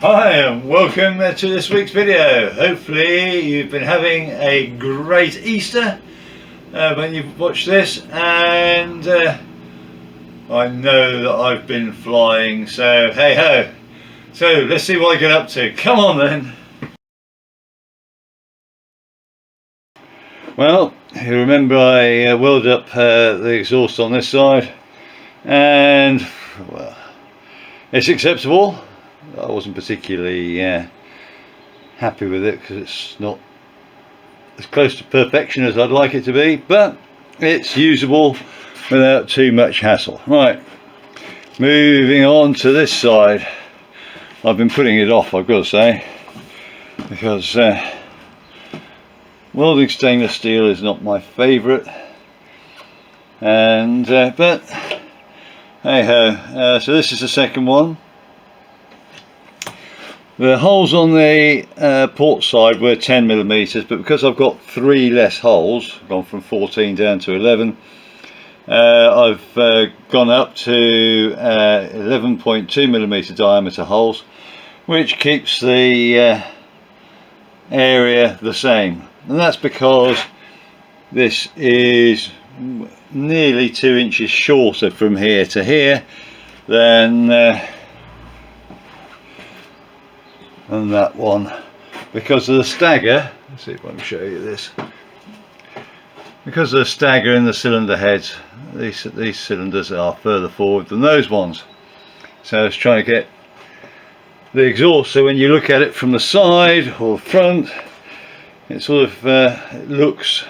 Hi and welcome to this week's video. Hopefully you've been having a great Easter when you've watched this, and I know that I've been flying, so hey ho. So let's see what I get up to. Come on then. Well, you remember I welded up the exhaust on this side, and well, it's acceptable. I wasn't particularly happy with it because it's not as close to perfection as I'd like it to be, but it's usable without too much hassle. Right, moving on to this side. I've been putting it off, I've got to say, because welding stainless steel is not my favourite, and but hey ho. So this is the second one. The holes on the port side were 10mm, but because I've got 3 less holes, gone from 14 down to 11, I've gone up to 11.2mm diameter holes, which keeps the area the same. And that's because this is nearly 2 inches shorter from here to here than that one, because of the stagger. Let's see if I can show you this. Because of the stagger in the cylinder heads, these cylinders are further forward than those ones. So I was trying to get the exhaust so when you look at it from the side or the front, it sort of it looks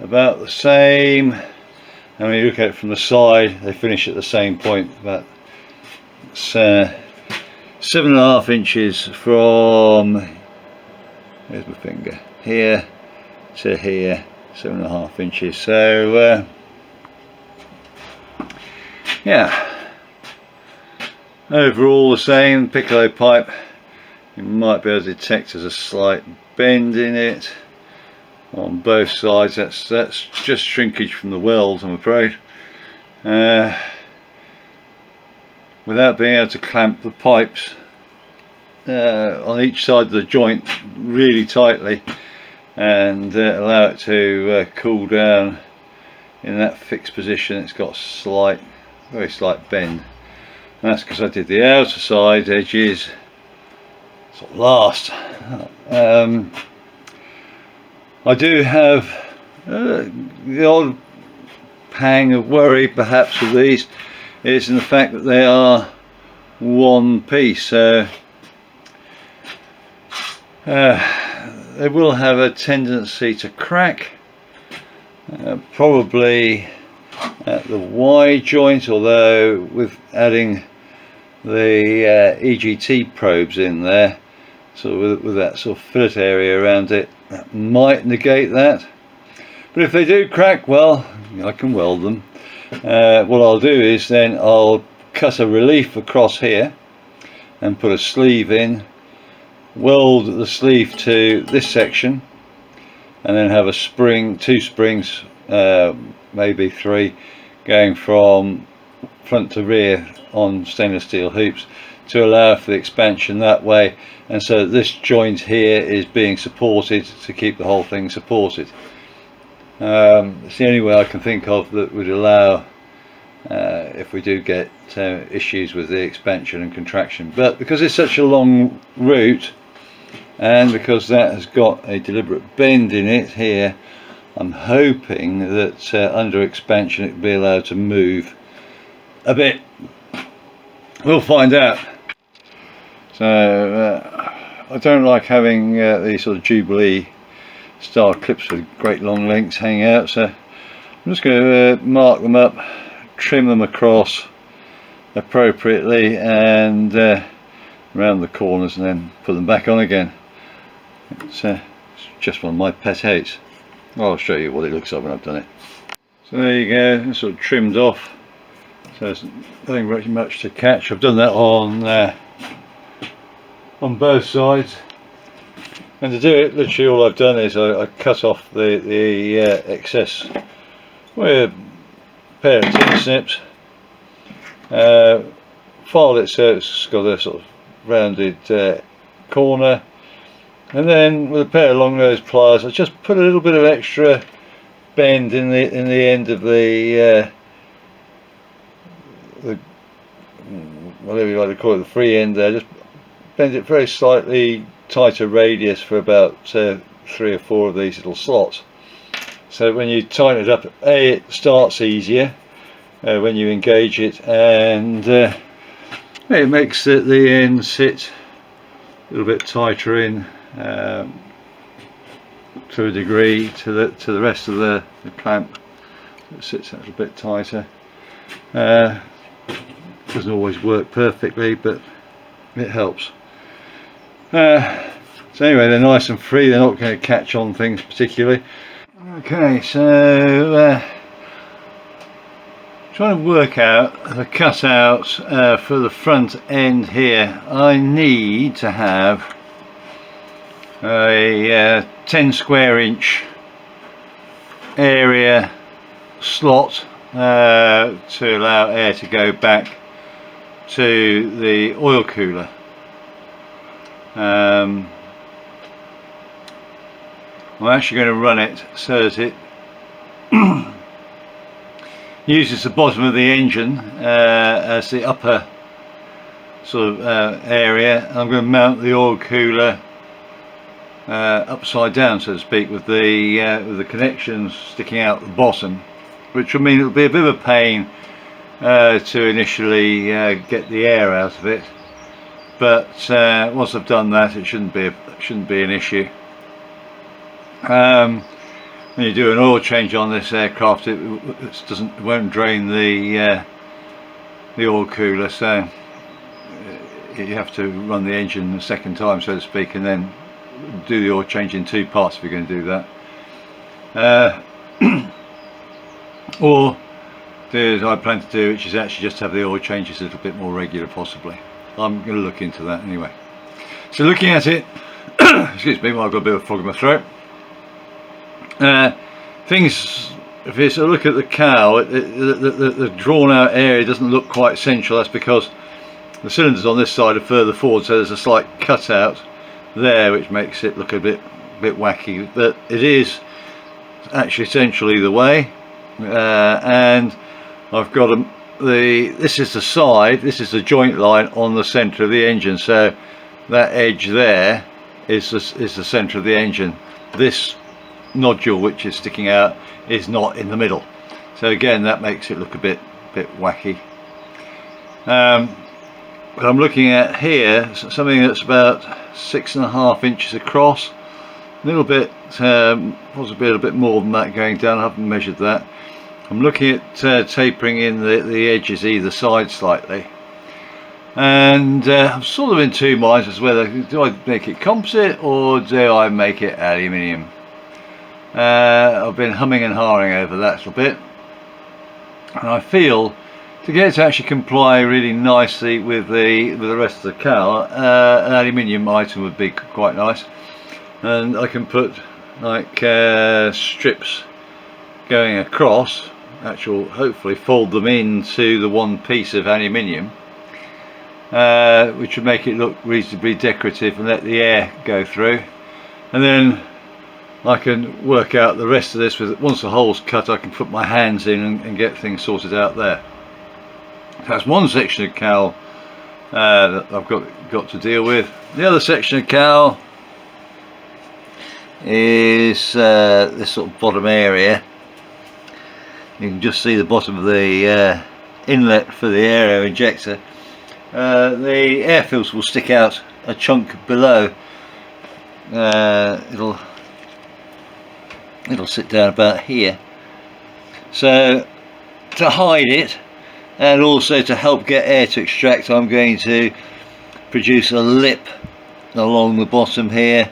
about the same, and when you look at it from the side, they finish at the same point. But it's 7.5 inches from, here's my finger, here to here, 7.5 inches. So yeah, overall the same. Piccolo pipe, you might be able to detect there's a slight bend in it on both sides. That's just shrinkage from the weld, I'm afraid. Without being able to clamp the pipes on each side of the joint really tightly and allow it to cool down in that fixed position, it's got a very slight bend. And that's because I did the outer side edges sort of last. I do have the odd pang of worry perhaps with these is in the fact that they are one piece, so they will have a tendency to crack, probably at the Y joint, although with adding the EGT probes in there, so with that sort of fillet area around it, that might negate that. But if they do crack, well, I can weld them. What I'll do is then I'll cut a relief across here and put a sleeve in, weld the sleeve to this section, and then have a spring, 2 springs, maybe 3, going from front to rear on stainless steel hoops to allow for the expansion that way, and so this joint here is being supported to keep the whole thing supported. It's the only way I can think of that would allow if we do get issues with the expansion and contraction. But because it's such a long route, and because that has got a deliberate bend in it here, I'm hoping that under expansion it will be allowed to move a bit. We'll find out. So I don't like having these sort of Jubilee style clips with great long lengths hanging out, so I'm just going to mark them up, trim them across appropriately, and around the corners, and then put them back on again. It's just one of my pet hates. I'll show you what it looks like when I've done it. So there you go, it's sort of trimmed off, so there's nothing very much to catch. I've done that on both sides. And to do it, literally all I've done is I cut off the excess with a pair of tin snips, filed it so it's got a sort of rounded corner, and then with a pair of long nose pliers I just put a little bit of extra bend in the end of the whatever you like to call it, the free end there. Just bend it very slightly tighter radius for about 3 or 4 of these little slots, so when you tighten it up, it starts easier when you engage it, and it makes the end sit a little bit tighter in to a degree to the rest of the clamp. It sits a little bit tighter. Doesn't always work perfectly, but it helps. So anyway, they're nice and free, they're not going to catch on things particularly. Okay, so trying to work out the cutouts for the front end here. I need to have a 10 square inch area slot to allow air to go back to the oil cooler. I'm actually going to run it so that it uses the bottom of the engine as the upper sort of area. I'm going to mount the oil cooler upside down, so to speak, with the connections sticking out the bottom, which will mean it'll be a bit of a pain to initially get the air out of it, but once I've done that, it shouldn't be an issue. When you do an oil change on this aircraft, it won't drain the oil cooler, so you have to run the engine a second time, so to speak, and then do the oil change in 2 parts if you're going to do that. Or do as I plan to do, which is actually just have the oil changes a little bit more regular, possibly. I'm going to look into that anyway. So looking at it, excuse me, well, I've got a bit of a frog in my throat. Things, if you sort of look at the cowl, the drawn out area doesn't look quite central. That's because the cylinders on this side are further forward, so there's a slight cutout there which makes it look a bit wacky, but it is actually central either way. And I've got this is the side, this is the joint line on the centre of the engine, so that edge there is the centre of the engine. This nodule which is sticking out is not in the middle, so again that makes it look a bit wacky. What I'm looking at here, something that's about 6.5 inches across, a little bit, possibly a little bit more than that going down. I haven't measured that. I'm looking at tapering in the edges either side slightly, and I'm sort of in 2 minds as whether do I make it composite or do I make it aluminium. I've been humming and hawing over that a little bit, and I feel to get it to actually comply really nicely with the rest of the cowl, an aluminium item would be quite nice, and I can put like strips going across, hopefully fold them into the one piece of aluminium, which would make it look reasonably decorative and let the air go through, and then I can work out the rest of this with, once the hole's cut, I can put my hands in and get things sorted out there. That's one section of cowl that I've got to deal with. The other section of cowl is this sort of bottom area. You can just see the bottom of the inlet for the aero injector. The air filter will stick out a chunk below. It'll sit down about here. So to hide it, and also to help get air to extract, I'm going to produce a lip along the bottom here,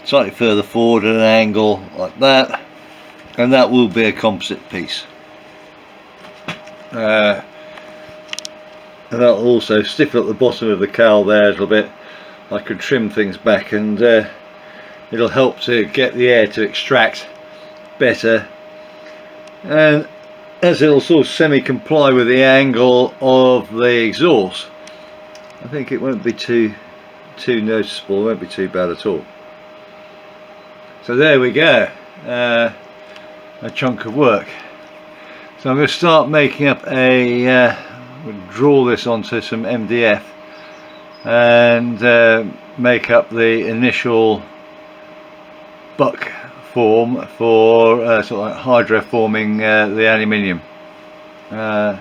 slightly further forward at an angle like that, and that will be a composite piece. And that'll also stiffen up the bottom of the cowl there a little bit. I can trim things back, and it'll help to get the air to extract better, and as it'll sort of semi-comply with the angle of the exhaust, I think it won't be too too noticeable, it won't be too bad at all. So there we go, a chunk of work. So I'm going to start making up a, we'll draw this onto some MDF and make up the initial buck form for sort of like hydroforming the aluminium. I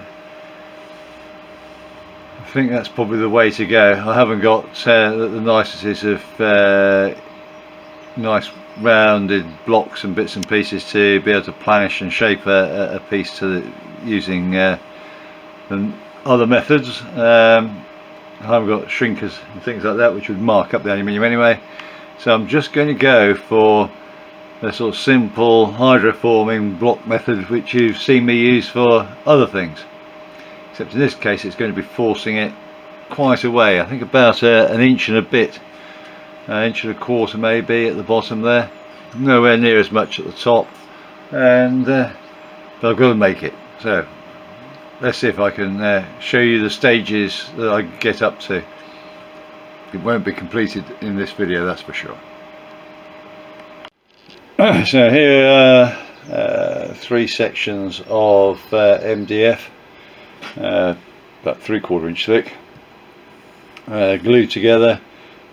think that's probably the way to go. I haven't got the niceties of nice rounded blocks and bits and pieces to be able to planish and shape a piece to using other methods. I haven't got shrinkers and things like that which would mark up the aluminium anyway, so I'm just going to go for the sort of simple hydroforming block method which you've seen me use for other things, except in this case it's going to be forcing it quite a way. I think about an inch and a bit, an inch and a quarter maybe at the bottom there, nowhere near as much at the top, and but I've got to make it. So let's see if I can show you the stages that I get up to. It won't be completed in this video, that's for sure. So here are 3 sections of MDF, about 3/4 inch thick, glued together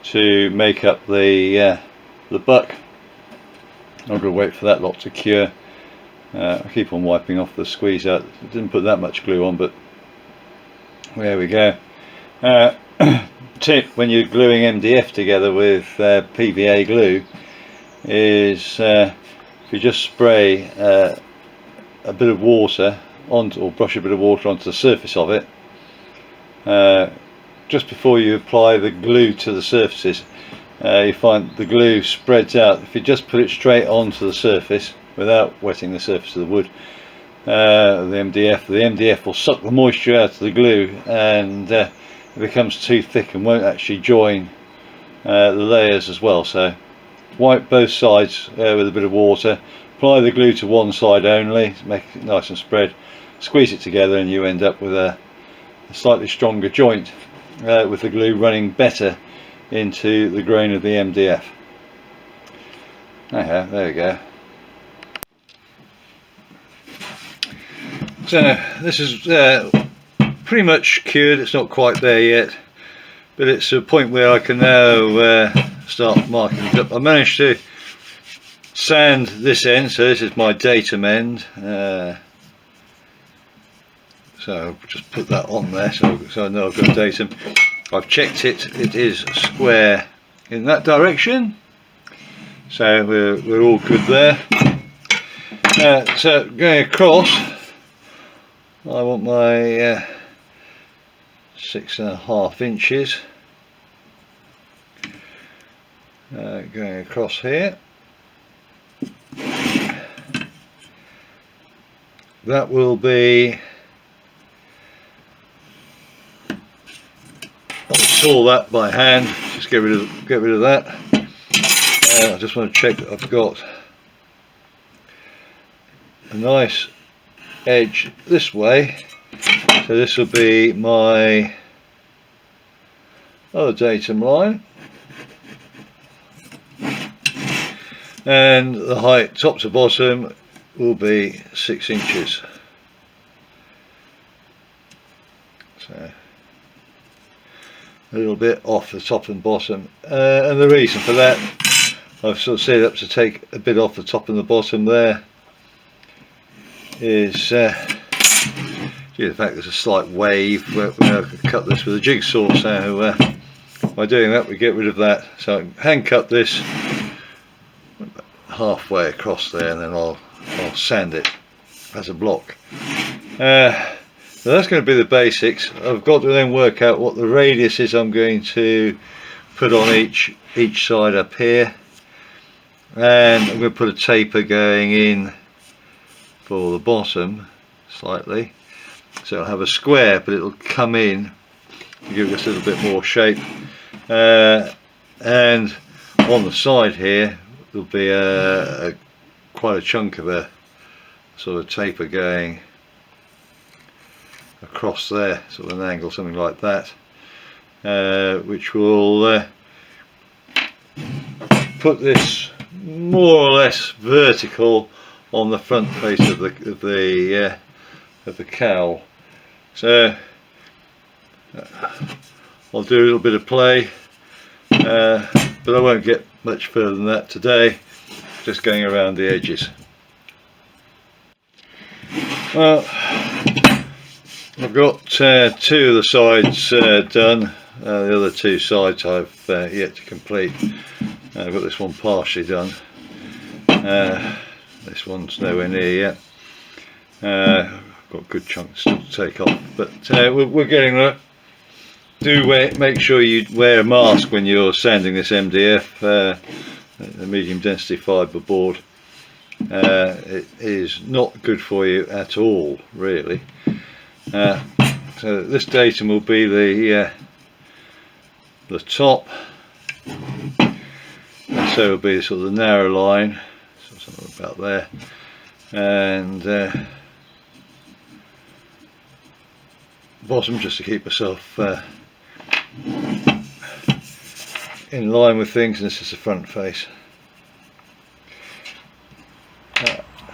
to make up the buck. I'm going to wait for that lot to cure. I keep on wiping off the squeeze out. Didn't put that much glue on, but there we go. Tip when you're gluing MDF together with PVA glue is if you just spray a bit of water onto, or brush a bit of water onto the surface of it just before you apply the glue to the surfaces, you find the glue spreads out. If you just put it straight onto the surface without wetting the surface of the wood, the MDF will suck the moisture out of the glue, and it becomes too thick and won't actually join the layers as well. So wipe both sides with a bit of water, apply the glue to one side only, make it nice and spread, squeeze it together, and you end up with a slightly stronger joint with the glue running better into the grain of the MDF. There we go. So this is pretty much cured. It's not quite there yet, but it's a point where I can now start marking it up. I managed to sand this end, so this is my datum end, so I'll just put that on there so I know I've got datum. I've checked it, it is square in that direction, so we're all good there. So going across, I want my 6.5 inches going across here. That will be, I'll saw that by hand, just get rid of that. I just want to check that I've got a nice edge this way, so this will be my other datum line, and the height top to bottom will be 6 inches. So a little bit off the top and bottom, and the reason for that, I've sort of set it up to take a bit off the top and the bottom there, is due to the fact there's a slight wave where I could cut this with a jigsaw, so by doing that we get rid of that. So I can hand cut this halfway across there, and then I'll sand it as a block. So that's going to be the basics. I've got to then work out what the radius is I'm going to put on each side up here, and I'm going to put a taper going in for the bottom slightly, so it'll have a square but it'll come in to give it a little bit more shape, and on the side here there'll be quite a chunk of a sort of taper going across there, sort of an angle, something like that, which will put this more or less vertical on the front face of the cowl. So I'll do a little bit of play, but I won't get much further than that today, just going around the edges. Well, I've got two of the sides done. The other two sides I've yet to complete. I've got this one partially done. This one's nowhere near yet. I've got good chunks still to take off, but we're getting there. Make sure you wear a mask when you're sanding this MDF, the medium density fibre board. It is not good for you at all, really. So this datum will be the top, and so will be sort of the narrow line, so something about there, and bottom, just to keep myself in line with things, and this is the front face.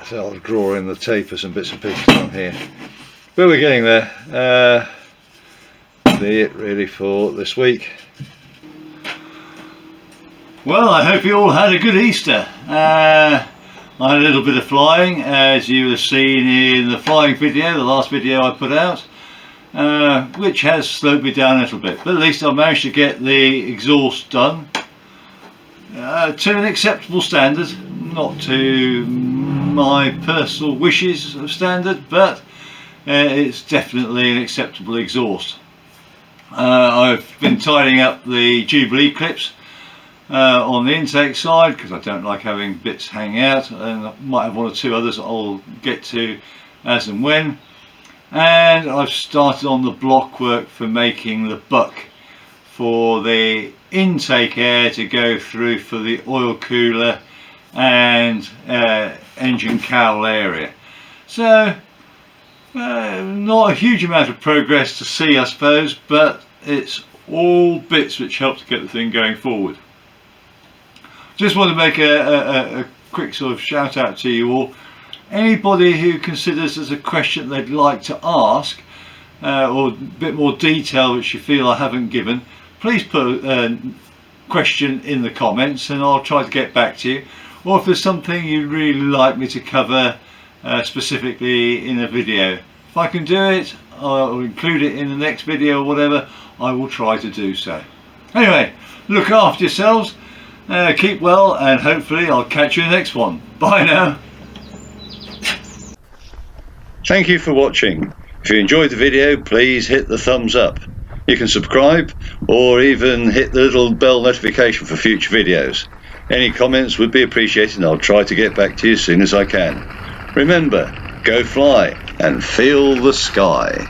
So I'll draw in the tapers and bits and pieces on here, but we're getting there. That's it really for this week. Well, I hope you all had a good Easter. I had a little bit of flying, as you have seen in the flying video, the last video I put out, which has slowed me down a little bit, but at least I managed to get the exhaust done to an acceptable standard, not to my personal wishes of standard, but it's definitely an acceptable exhaust. I've been tidying up the Jubilee clips on the intake side, because I don't like having bits hanging out, and I might have one or two others I'll get to as and when. And I've started on the block work for making the buck for the intake air to go through for the oil cooler and engine cowl area. So not a huge amount of progress to see, I suppose, but it's all bits which help to get the thing going forward. Just want to make a quick sort of shout out to you all. Anybody who considers there's a question they'd like to ask, or a bit more detail which you feel I haven't given, please put a question in the comments and I'll try to get back to you. Or if there's something you'd really like me to cover specifically in a video, if I can do it, I'll include it in the next video or whatever. I will try to do so. Anyway, look after yourselves, keep well, and hopefully I'll catch you in the next one. Bye now. Thank you for watching. If you enjoyed the video, please hit the thumbs up. You can subscribe or even hit the little bell notification for future videos. Any comments would be appreciated, and I'll try to get back to you as soon as I can. Remember, go fly and feel the sky.